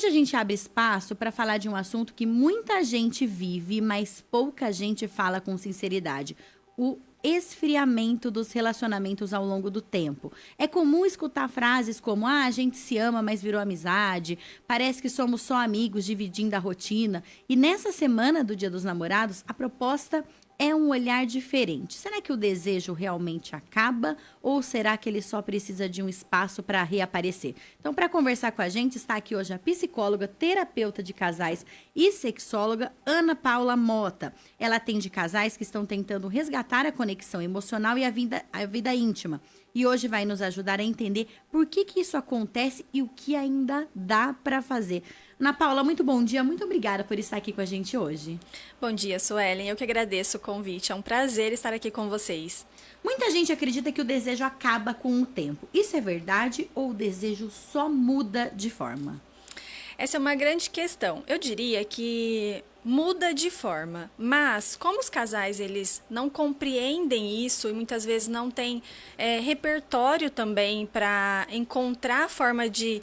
Hoje a gente abre espaço para falar de um assunto que muita gente vive, mas pouca gente fala com sinceridade: o esfriamento dos relacionamentos ao longo do tempo. É comum escutar frases como: ah, a gente se ama, mas virou amizade, parece que somos só amigos dividindo a rotina. E nessa semana do Dia dos Namorados, a proposta é um olhar diferente. Será que o desejo realmente acaba ou será que ele só precisa de um espaço para reaparecer? Então, para conversar com a gente, está aqui hoje a psicóloga, terapeuta de casais e sexóloga Ana Paula Mota. Ela atende casais que estão tentando resgatar a conexão emocional e a vida íntima. E hoje vai nos ajudar a entender por que isso acontece e o que ainda dá para fazer. Ana Paula, muito bom dia, muito obrigada por estar aqui com a gente hoje. Bom dia, Suelen. Eu que agradeço o convite. É um prazer estar aqui com vocês. Muita gente acredita que o desejo acaba com o tempo. Isso é verdade ou o desejo só muda de forma? Essa é uma grande questão. Eu diria que muda de forma, mas como os casais eles não compreendem isso e muitas vezes não têm repertório também para encontrar a forma de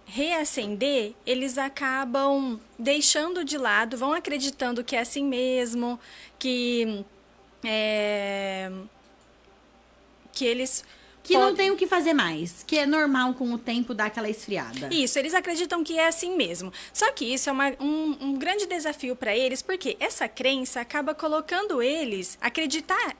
reacender, eles acabam deixando de lado, vão acreditando que é assim mesmo, que eles não tem o que fazer mais, que é normal com o tempo dar aquela esfriada. Isso, eles acreditam que é assim mesmo. Só que isso é um grande desafio para eles, porque essa crença acaba colocando eles, acreditar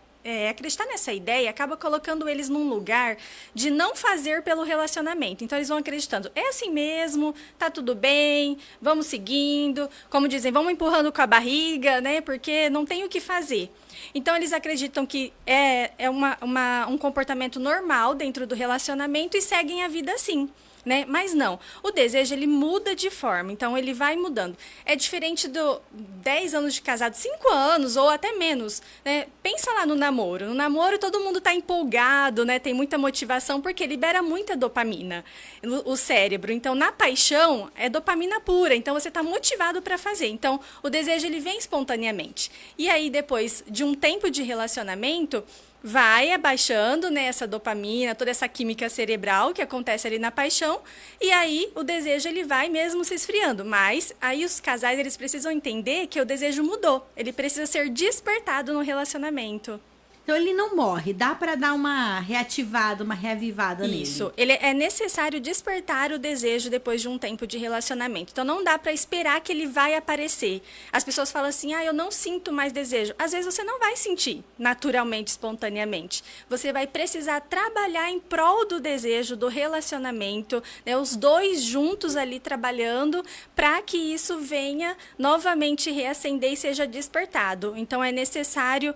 nessa ideia acaba colocando eles num lugar de não fazer pelo relacionamento. Então, eles vão acreditando, é assim mesmo, tá tudo bem, vamos seguindo. Como dizem, vamos empurrando com a barriga, né? Porque não tem o que fazer. Então, eles acreditam que é um comportamento normal dentro do relacionamento e seguem a vida assim. Né? Mas não, o desejo ele muda de forma, então ele vai mudando. É diferente do 10 anos de casado, 5 anos ou até menos, né? Pensa lá no namoro. No namoro todo mundo está empolgado, né? Tem muita motivação porque libera muita dopamina, o cérebro. Então na paixão é dopamina pura, então você está motivado para fazer. Então o desejo ele vem espontaneamente. E aí depois de um tempo de relacionamento, vai abaixando, né, essa dopamina, toda essa química cerebral que acontece ali na paixão, e aí o desejo ele vai mesmo se esfriando. Mas aí os casais eles precisam entender que o desejo mudou, ele precisa ser despertado no relacionamento. Então ele não morre, dá para dar uma reativada, uma reavivada nele. Isso, é necessário despertar o desejo depois de um tempo de relacionamento. Então não dá para esperar que ele vai aparecer. As pessoas falam assim, eu não sinto mais desejo. Às vezes você não vai sentir naturalmente, espontaneamente. Você vai precisar trabalhar em prol do desejo, do relacionamento, né, os dois juntos ali trabalhando para que isso venha novamente reacender e seja despertado. Então é necessário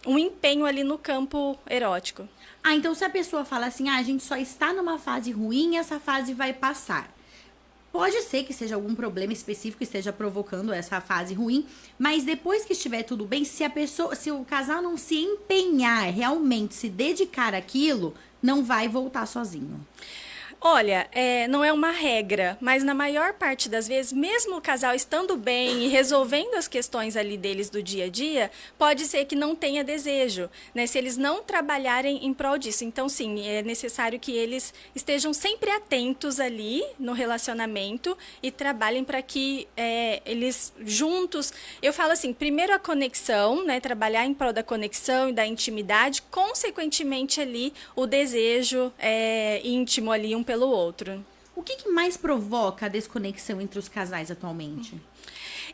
um empenho ali no campo erótico. Então se a pessoa fala assim, a gente só está numa fase ruim e essa fase vai passar. Pode ser que seja algum problema específico que esteja provocando essa fase ruim, mas depois que estiver tudo bem, se o casal não se empenhar, realmente se dedicar àquilo, não vai voltar sozinho. Olha, não é uma regra, mas na maior parte das vezes, mesmo o casal estando bem e resolvendo as questões ali deles do dia a dia, pode ser que não tenha desejo, né? Se eles não trabalharem em prol disso. Então, sim, é necessário que eles estejam sempre atentos ali no relacionamento e trabalhem para que eles juntos... Eu falo assim, primeiro a conexão, né? Trabalhar em prol da conexão e da intimidade, consequentemente ali o desejo íntimo ali, um pelo outro. O que mais provoca a desconexão entre os casais atualmente?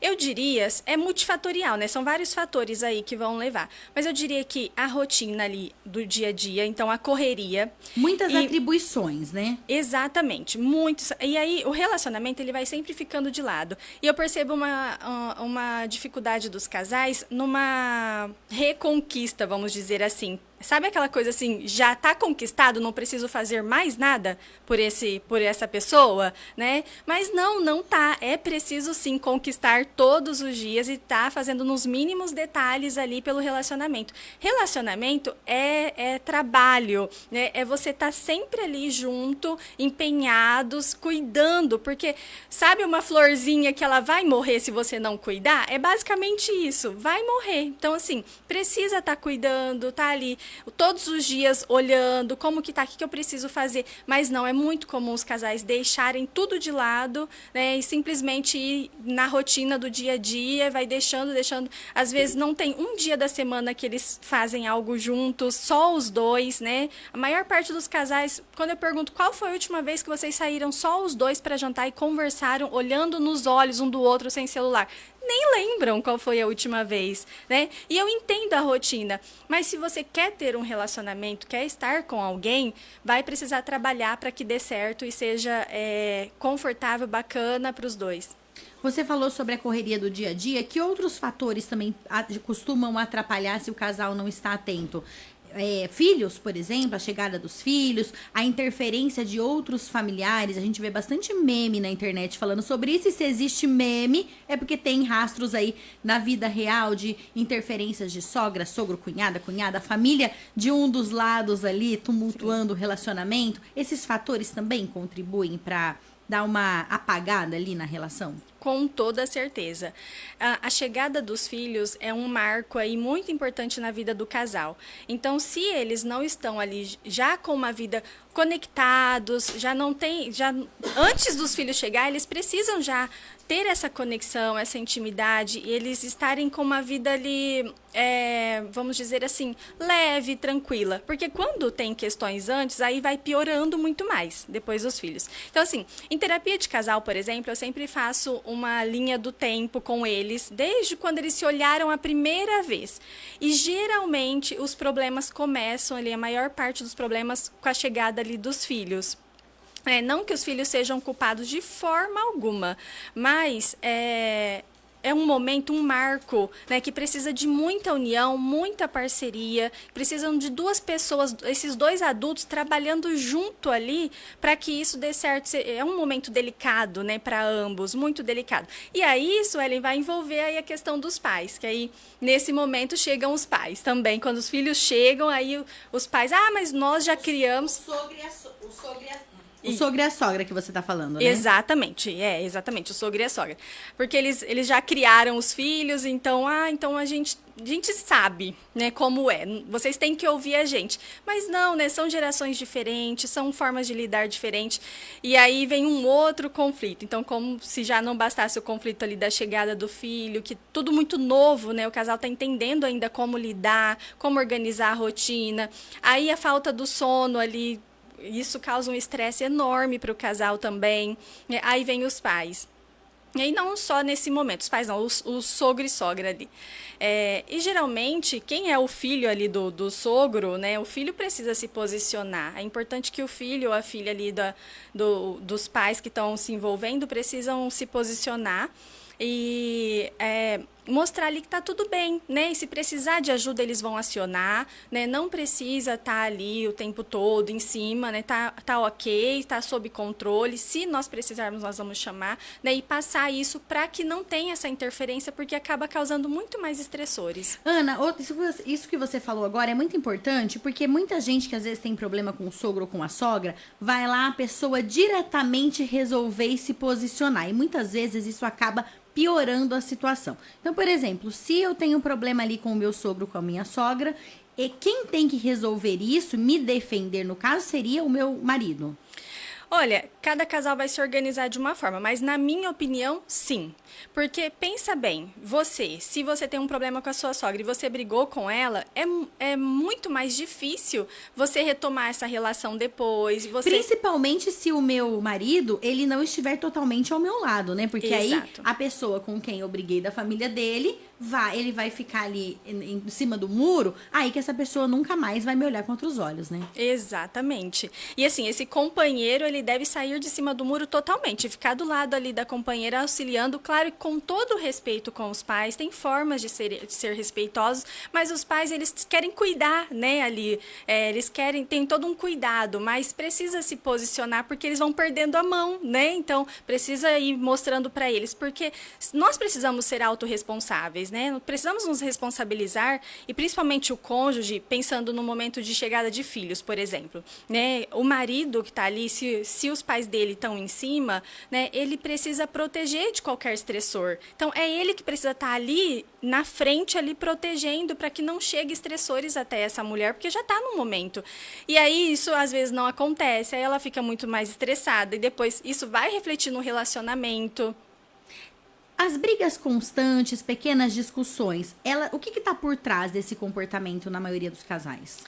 Eu diria, é multifatorial, né? São vários fatores aí que vão levar. Mas eu diria que a rotina ali do dia a dia, então a correria. Muitas atribuições, né? Exatamente, muitos. E aí o relacionamento ele vai sempre ficando de lado. E eu percebo uma dificuldade dos casais numa reconquista, vamos dizer assim. Sabe aquela coisa assim, já está conquistado, não preciso fazer mais nada por essa pessoa, né? Mas não tá. É preciso sim conquistar todos os dias e tá fazendo nos mínimos detalhes ali pelo relacionamento. Relacionamento é trabalho, né? É você estar sempre ali junto, empenhados, cuidando, porque sabe uma florzinha que ela vai morrer se você não cuidar? É basicamente isso, vai morrer. Então assim, precisa estar cuidando, tá ali todos os dias olhando como que tá, o que eu preciso fazer. Mas não, é muito comum os casais deixarem tudo de lado, né, e simplesmente ir na rotina do dia a dia, vai deixando. Às vezes não tem um dia da semana que eles fazem algo juntos, só os dois, né? A maior parte dos casais, quando eu pergunto qual foi a última vez que vocês saíram só os dois para jantar e conversaram, olhando nos olhos um do outro sem celular, nem lembram qual foi a última vez, né? E eu entendo a rotina, mas se você quer ter um relacionamento, quer estar com alguém, vai precisar trabalhar para que dê certo e seja confortável, bacana para os dois. Você falou sobre a correria do dia a dia. Que outros fatores também costumam atrapalhar se o casal não está atento? Filhos, por exemplo, a chegada dos filhos, a interferência de outros familiares. A gente vê bastante meme na internet falando sobre isso. E se existe meme, é porque tem rastros aí na vida real de interferências de sogra, sogro, cunhada, a família de um dos lados ali tumultuando o relacionamento. Esses fatores também contribuem para dar uma apagada ali na relação? Com toda certeza. A chegada dos filhos é um marco aí muito importante na vida do casal. Então, se eles não estão ali já com uma vida conectados, já não tem, já antes dos filhos chegar, eles precisam já ter essa conexão, essa intimidade, e eles estarem com uma vida ali, vamos dizer assim, leve, tranquila. Porque quando tem questões antes, aí vai piorando muito mais depois dos filhos. Então, assim, em terapia de casal, por exemplo, eu sempre faço uma linha do tempo com eles, desde quando eles se olharam a primeira vez. E geralmente os problemas começam ali, a maior parte dos problemas com a chegada ali dos filhos. Não que os filhos sejam culpados de forma alguma, mas é um momento, um marco, né, que precisa de muita união, muita parceria, precisam de duas pessoas, esses dois adultos trabalhando junto ali para que isso dê certo. É um momento delicado, né, para ambos, muito delicado. E aí, Suelen, vai envolver aí a questão dos pais, que aí nesse momento chegam os pais também. Quando os filhos chegam, aí os pais, mas nós já criamos... O sogro e a sogra que você está falando, né? Exatamente, exatamente, o sogro e a sogra. Porque eles já criaram os filhos, então a gente sabe, né, como é. Vocês têm que ouvir a gente. Mas não, né, são gerações diferentes, são formas de lidar diferentes. E aí vem um outro conflito. Então, como se já não bastasse o conflito ali da chegada do filho, que tudo muito novo, né, o casal está entendendo ainda como lidar, como organizar a rotina. Aí a falta do sono ali, isso causa um estresse enorme para o casal também. Aí vem os pais. E aí não só nesse momento, os pais não, o sogro e sogra ali. E geralmente, quem é o filho ali do sogro, né, o filho precisa se posicionar. É importante que o filho ou a filha ali dos pais que estão se envolvendo precisam se posicionar e mostrar ali que tá tudo bem, né? E se precisar de ajuda, eles vão acionar, né? Não precisa estar ali o tempo todo em cima, né? Tá ok, tá sob controle. Se nós precisarmos, nós vamos chamar, né? E passar isso para que não tenha essa interferência, porque acaba causando muito mais estressores. Ana, isso que você falou agora é muito importante, porque muita gente que às vezes tem problema com o sogro ou com a sogra, vai lá a pessoa diretamente resolver e se posicionar. E muitas vezes isso acaba piorando a situação. Então, por exemplo, se eu tenho um problema ali com o meu sogro, com a minha sogra, e quem tem que resolver isso, me defender, no caso, seria o meu marido. Olha, cada casal vai se organizar de uma forma, mas na minha opinião, sim. Porque pensa bem, se você tem um problema com a sua sogra e você brigou com ela, é muito mais difícil você retomar essa relação depois. Principalmente se o meu marido, ele não estiver totalmente ao meu lado, né? Porque Exato. Aí a pessoa com quem eu briguei da família dele, ele vai ficar ali em cima do muro, aí que essa pessoa nunca mais vai me olhar com outros olhos, né? Exatamente. E assim, esse companheiro, ele deve sair de cima do muro totalmente, ficar do lado ali da companheira auxiliando, claro, com todo o respeito com os pais, tem formas de ser respeitosos, mas os pais, eles querem cuidar, né, ali, tem todo um cuidado, mas precisa se posicionar porque eles vão perdendo a mão, né, então precisa ir mostrando para eles, porque nós precisamos ser autorresponsáveis, pais, né? Precisamos nos responsabilizar, e principalmente o cônjuge, pensando no momento de chegada de filhos, por exemplo, né? O marido que está ali, se os pais dele estão em cima, né? Ele precisa proteger de qualquer estressor. Então, é ele que precisa estar ali na frente, ali protegendo, para que não chegue estressores até essa mulher, porque já está no momento. E aí, isso às vezes não acontece, aí ela fica muito mais estressada, e depois isso vai refletir no relacionamento. As brigas constantes, pequenas discussões, o que está por trás desse comportamento na maioria dos casais?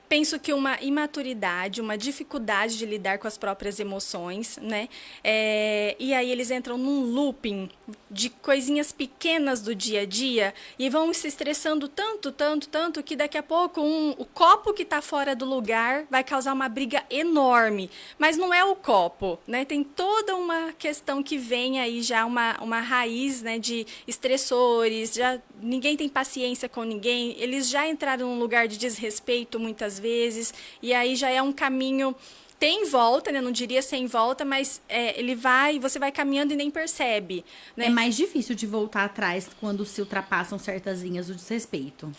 Penso que uma imaturidade, uma dificuldade de lidar com as próprias emoções, né? E aí eles entram num looping de coisinhas pequenas do dia a dia e vão se estressando tanto, que daqui a pouco o copo que está fora do lugar vai causar uma briga enorme. Mas não é o copo, né? Tem toda uma questão que vem aí já, uma raiz, né, de estressores, já ninguém tem paciência com ninguém, eles já entraram num lugar de desrespeito muitas vezes, e aí já é um caminho, tem volta, né? Não diria sem volta, mas você vai caminhando e nem percebe, né? É mais difícil de voltar atrás quando se ultrapassam certas linhas do desrespeito.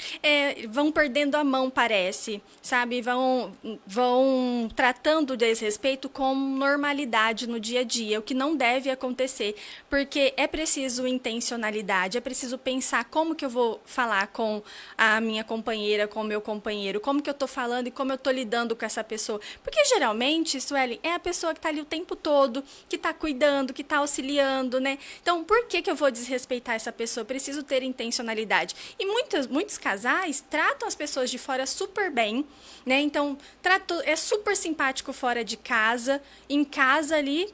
Vão perdendo a mão, parece, sabe? Vão tratando o desrespeito com normalidade no dia a dia, o que não deve acontecer, porque é preciso intencionalidade, é preciso pensar como que eu vou falar com a minha companheira, com o meu companheiro, como que eu tô falando e como eu tô lidando com essa pessoa. Porque geralmente, Sueli, é a pessoa que tá ali o tempo todo, que tá cuidando, que tá auxiliando, né? Então, por que eu vou desrespeitar essa pessoa? Eu preciso ter intencionalidade. E muitos casais tratam as pessoas de fora super bem, né? Então, é super simpático fora de casa, em casa ali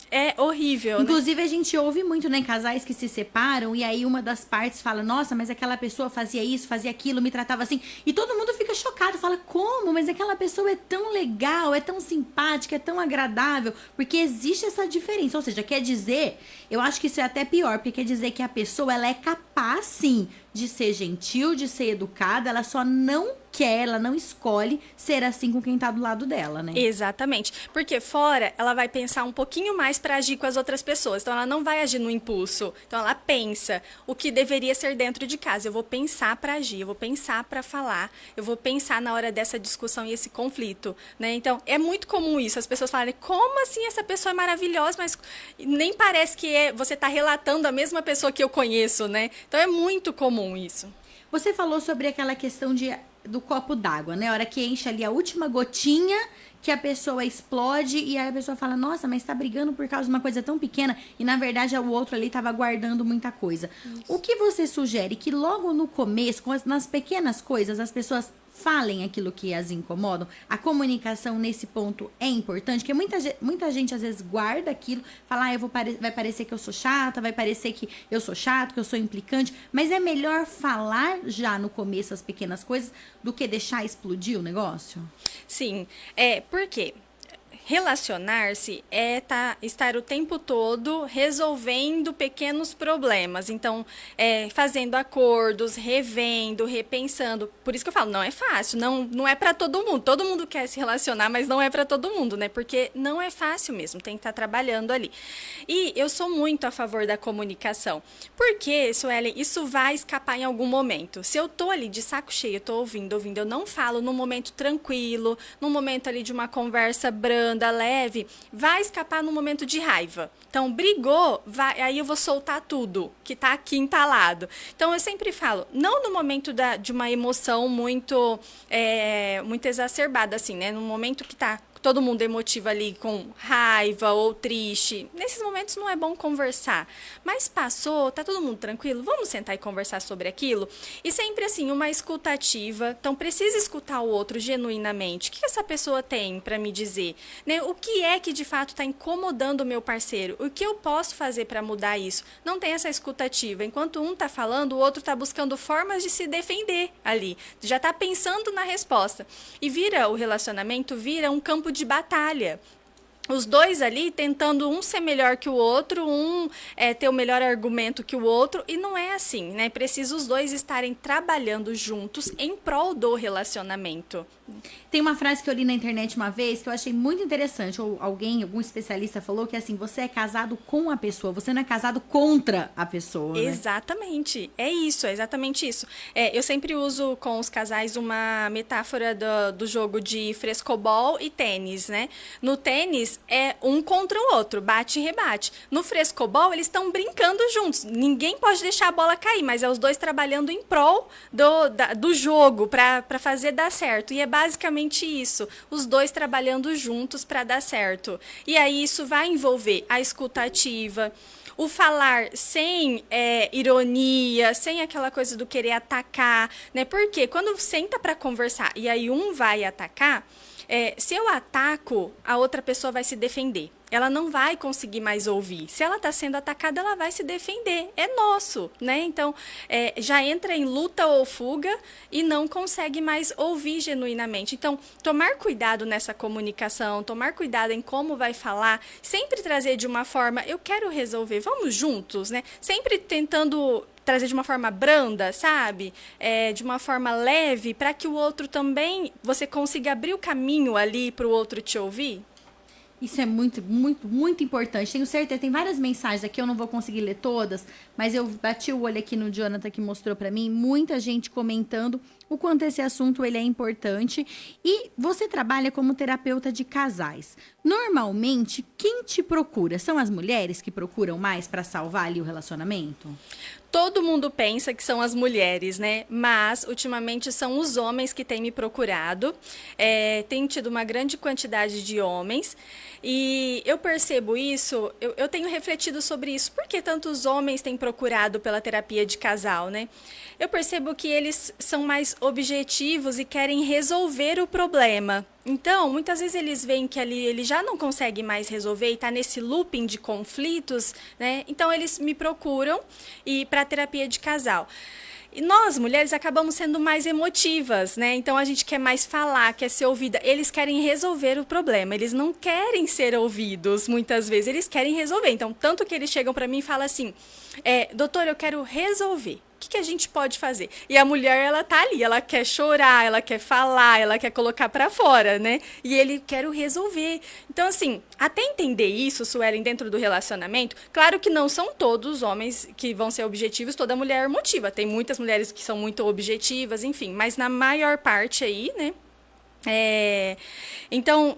é horrível, Inclusive, né? a gente ouve muito, né, casais que se separam e aí uma das partes fala, nossa, mas aquela pessoa fazia isso, fazia aquilo, me tratava assim. E todo mundo fica chocado, fala, como? Mas aquela pessoa é tão legal, é tão simpática, é tão agradável. Porque existe essa diferença. Ou seja, quer dizer, eu acho que isso é até pior, porque quer dizer que a pessoa, ela é capaz, sim, de ser gentil, de ser educada, ela só não quer, ela não escolhe ser assim com quem tá do lado dela, né? Exatamente. Porque fora, ela vai pensar um pouquinho mais para agir com as outras pessoas. Então, ela não vai agir no impulso. Então, ela pensa o que deveria ser dentro de casa. Eu vou pensar para agir, eu vou pensar para falar, eu vou pensar na hora dessa discussão e esse conflito, né? Então, é muito comum isso. As pessoas falarem, como assim essa pessoa é maravilhosa, mas nem parece que você tá relatando a mesma pessoa que eu conheço, né? Então, é muito comum isso. Você falou sobre aquela questão do copo d'água, né? A hora que enche ali a última gotinha, que a pessoa explode e aí a pessoa fala, nossa, mas tá brigando por causa de uma coisa tão pequena e na verdade o outro ali tava guardando muita coisa. Isso. O que você sugere? Que logo no começo, nas pequenas coisas, as pessoas falem aquilo que as incomodam? A comunicação nesse ponto é importante, porque muita gente às vezes guarda aquilo, fala, vai parecer que eu sou chata, vai parecer que eu sou chato, que eu sou implicante, mas é melhor falar já no começo as pequenas coisas do que deixar explodir o negócio? Sim, por quê? Relacionar-se é estar o tempo todo resolvendo pequenos problemas. Então, fazendo acordos, revendo, repensando. Por isso que eu falo, não é fácil, não é para todo mundo. Todo mundo quer se relacionar, mas não é para todo mundo, né? Porque não é fácil mesmo, tem que estar trabalhando ali. E eu sou muito a favor da comunicação. Porque, Suelen, isso vai escapar em algum momento. Se eu tô ali de saco cheio, eu tô ouvindo, eu não falo num momento tranquilo, num momento ali de uma conversa branda, leve, vai escapar no momento de raiva. Então, brigou, aí eu vou soltar tudo que tá aqui entalado. Então, eu sempre falo, não no momento de uma emoção muito exacerbada, assim, né? No momento que tá todo mundo emotivo ali com raiva ou triste. Nesses momentos não é bom conversar. Mas passou, tá todo mundo tranquilo? Vamos sentar e conversar sobre aquilo? E sempre assim, uma escutativa. Então, precisa escutar o outro genuinamente. O que essa pessoa tem para me dizer? Né? O que é que de fato está incomodando o meu parceiro? O que eu posso fazer para mudar isso? Não tem essa escutativa. Enquanto um tá falando, o outro tá buscando formas de se defender ali. Já tá pensando na resposta. E o relacionamento vira um campo de batalha. os dois ali tentando um ser melhor que o outro, ter o melhor argumento que o outro, e não é assim, né? Precisa os dois estarem trabalhando juntos em prol do relacionamento. Tem uma frase que eu li na internet uma vez que eu achei muito interessante, ou algum especialista falou que assim, você é casado com a pessoa, você não é casado contra a pessoa, né? Exatamente, é exatamente isso. Eu sempre uso com os casais uma metáfora do jogo de frescobol e tênis, né? No tênis é um contra o outro, bate e rebate. No frescobol eles estão brincando juntos, ninguém pode deixar a bola cair, mas é os dois trabalhando em prol do jogo para fazer dar certo. E é basicamente isso, os dois trabalhando juntos para dar certo. E aí isso vai envolver a escuta ativa, o falar sem ironia, sem aquela coisa do querer atacar, né? Porque quando senta para conversar e aí um vai atacar, se eu ataco, a outra pessoa vai se defender. Ela não vai conseguir mais ouvir. Se ela está sendo atacada, ela vai se defender. É nosso, né? Então, já entra em luta ou fuga e não consegue mais ouvir genuinamente. Então, tomar cuidado nessa comunicação, tomar cuidado em como vai falar, sempre trazer de uma forma, eu quero resolver, vamos juntos, né? Sempre tentando trazer de uma forma branda, sabe? De uma forma leve, para que o outro também, você consiga abrir o caminho ali para o outro te ouvir. Isso é muito, muito, muito importante. Tenho certeza, tem várias mensagens aqui, eu não vou conseguir ler todas, mas eu bati o olho aqui no Jonathan que mostrou pra mim, muita gente comentando o quanto esse assunto ele é importante. E você trabalha como terapeuta de casais. Normalmente, quem te procura? São as mulheres que procuram mais pra salvar ali o relacionamento? Todo mundo pensa que são as mulheres, né? Mas, ultimamente, são os homens que têm me procurado. Tem tido uma grande quantidade de homens. E eu percebo isso, eu tenho refletido sobre isso. Por que tantos homens têm procurado pela terapia de casal, né? Eu percebo que eles são mais objetivos e querem resolver o problema. Então, muitas vezes eles veem que ali ele já não consegue mais resolver e está nesse looping de conflitos, né? Então, eles me procuram para terapia de casal. E nós, mulheres, acabamos sendo mais emotivas, né? Então, a gente quer mais falar, quer ser ouvida. Eles querem resolver o problema, eles não querem ser ouvidos, muitas vezes. Eles querem resolver. Então, tanto que eles chegam para mim e falam assim, doutor, eu quero resolver. O que a gente pode fazer? E a mulher, ela tá ali, ela quer chorar, ela quer falar, ela quer colocar pra fora, né? E ele quer resolver. Então, assim, até entender isso, Suelen, dentro do relacionamento, claro que não são todos os homens que vão ser objetivos, toda mulher é emotiva. Tem muitas mulheres que são muito objetivas, enfim, mas na maior parte aí, né? Então,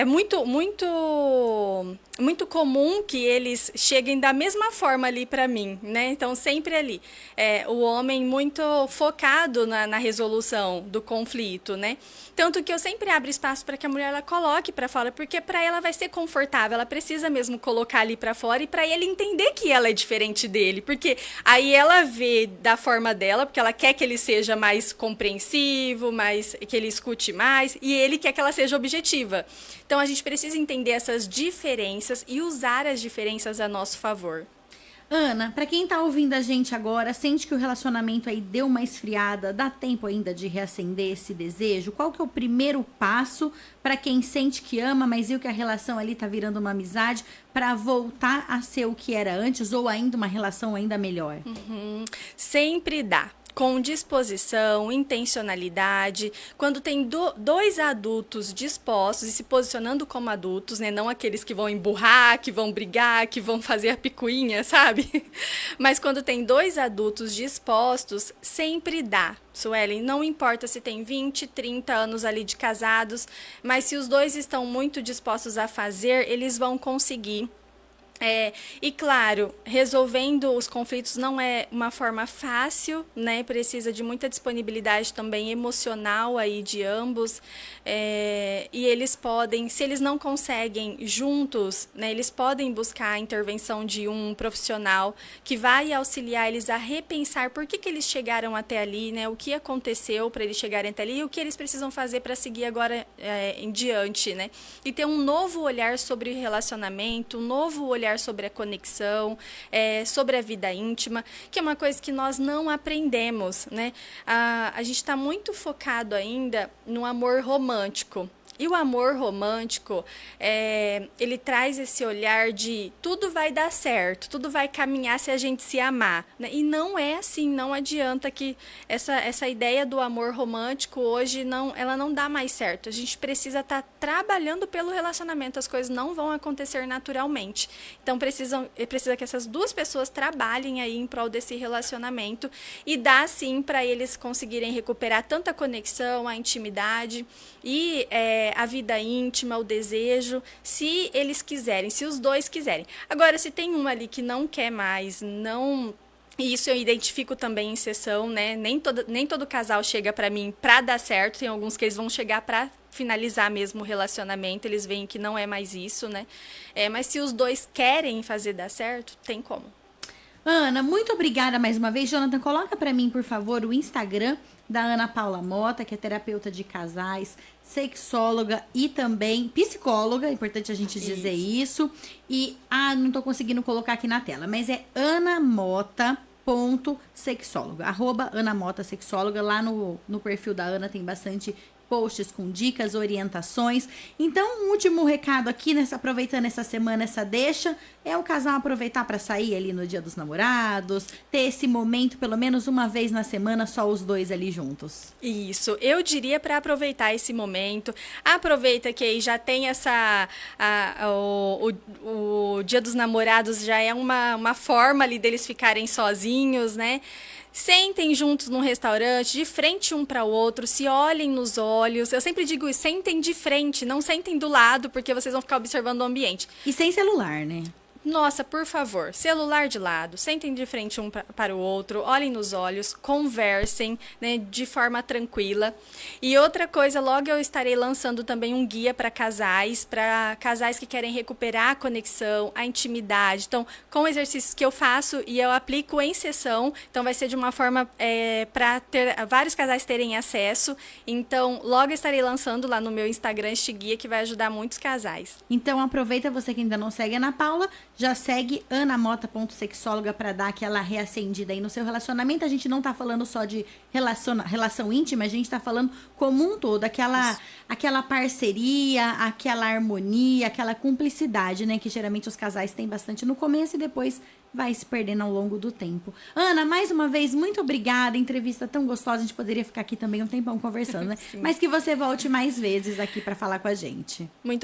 muito, muito, muito comum que eles cheguem da mesma forma ali para mim, né? Então, sempre ali. O homem muito focado na resolução do conflito, né? Tanto que eu sempre abro espaço para que a mulher ela coloque para fora, porque para ela vai ser confortável, ela precisa mesmo colocar ali para fora e para ele entender que ela é diferente dele, porque aí ela vê da forma dela, porque ela quer que ele seja mais compreensivo, que ele escute mais, e ele quer que ela seja objetiva. Então a gente precisa entender essas diferenças e usar as diferenças a nosso favor. Ana, pra quem tá ouvindo a gente agora, sente que o relacionamento aí deu uma esfriada, dá tempo ainda de reacender esse desejo? Qual que é o primeiro passo pra quem sente que ama, mas viu que a relação ali tá virando uma amizade, pra voltar a ser o que era antes ou ainda uma relação ainda melhor? Sempre dá. Com disposição, intencionalidade, quando tem dois adultos dispostos e se posicionando como adultos, né? Não aqueles que vão emburrar, que vão brigar, que vão fazer a picuinha, sabe? Mas quando tem dois adultos dispostos, sempre dá. Suelen, não importa se tem 20, 30 anos ali de casados, mas se os dois estão muito dispostos a fazer, eles vão conseguir. E claro, resolvendo os conflitos não é uma forma fácil, né? Precisa de muita disponibilidade também emocional aí de ambos. E eles podem, se eles não conseguem juntos, né? Eles podem buscar a intervenção de um profissional que vai auxiliar eles a repensar por que eles chegaram até ali, né? O que aconteceu para eles chegarem até ali e o que eles precisam fazer para seguir agora em diante, né? E ter um novo olhar sobre o relacionamento, um novo olhar sobre a conexão, sobre a vida íntima, que é uma coisa que nós não aprendemos, né? A gente está muito focado ainda no amor romântico. E o amor romântico, ele traz esse olhar de tudo vai dar certo, tudo vai caminhar se a gente se amar, né? E não é assim, não adianta que essa ideia do amor romântico hoje, ela não dá mais certo. A gente precisa estar trabalhando pelo relacionamento, as coisas não vão acontecer naturalmente. Então precisa que essas duas pessoas trabalhem aí em prol desse relacionamento e dá sim para eles conseguirem recuperar tanta conexão, a intimidade e a vida íntima, o desejo, se eles quiserem, se os dois quiserem. Agora, se tem um ali que não quer mais, não... E isso eu identifico também em sessão, né? Nem todo casal chega pra mim pra dar certo. Tem alguns que eles vão chegar pra finalizar mesmo o relacionamento. Eles veem que não é mais isso, né? Mas se os dois querem fazer dar certo, tem como. Ana, muito obrigada mais uma vez. Jonathan, coloca pra mim, por favor, o Instagram da Ana Paula Mota, que é terapeuta de casais, sexóloga e também psicóloga, é importante a gente dizer isso. E, não tô conseguindo colocar aqui na tela, mas é anamota.sexóloga, @anamota_sexóloga. Lá no perfil da Ana tem bastante posts com dicas, orientações. Então, um último recado aqui, aproveitando essa semana, essa deixa, é o casal aproveitar para sair ali no Dia dos Namorados, ter esse momento pelo menos uma vez na semana, só os dois ali juntos. Isso, eu diria para aproveitar esse momento. Aproveita que aí já tem o Dia dos Namorados já é uma forma ali deles ficarem sozinhos, né? Sentem juntos num restaurante, de frente um para o outro, se olhem nos olhos. Eu sempre digo isso, sentem de frente, não sentem do lado, porque vocês vão ficar observando o ambiente. E sem celular, né? Nossa, por favor, celular de lado, sentem de frente um para o outro, olhem nos olhos, conversem, né, de forma tranquila. E outra coisa, logo eu estarei lançando também um guia para casais que querem recuperar a conexão, a intimidade. Então, com exercícios que eu faço e eu aplico em sessão, então vai ser de uma forma para vários casais terem acesso. Então, logo eu estarei lançando lá no meu Instagram este guia que vai ajudar muitos casais. Então, aproveita, você que ainda não segue a Ana Paula, já segue anamota.sexóloga para dar aquela reacendida aí no seu relacionamento. A gente não tá falando só de relação íntima, a gente tá falando como um todo, aquela parceria, aquela harmonia, aquela cumplicidade, né, que geralmente os casais têm bastante no começo e depois vai se perdendo ao longo do tempo. Ana, mais uma vez, muito obrigada. Entrevista tão gostosa, a gente poderia ficar aqui também um tempão conversando, né? Mas que você volte mais vezes aqui para falar com a gente. Muito obrigada.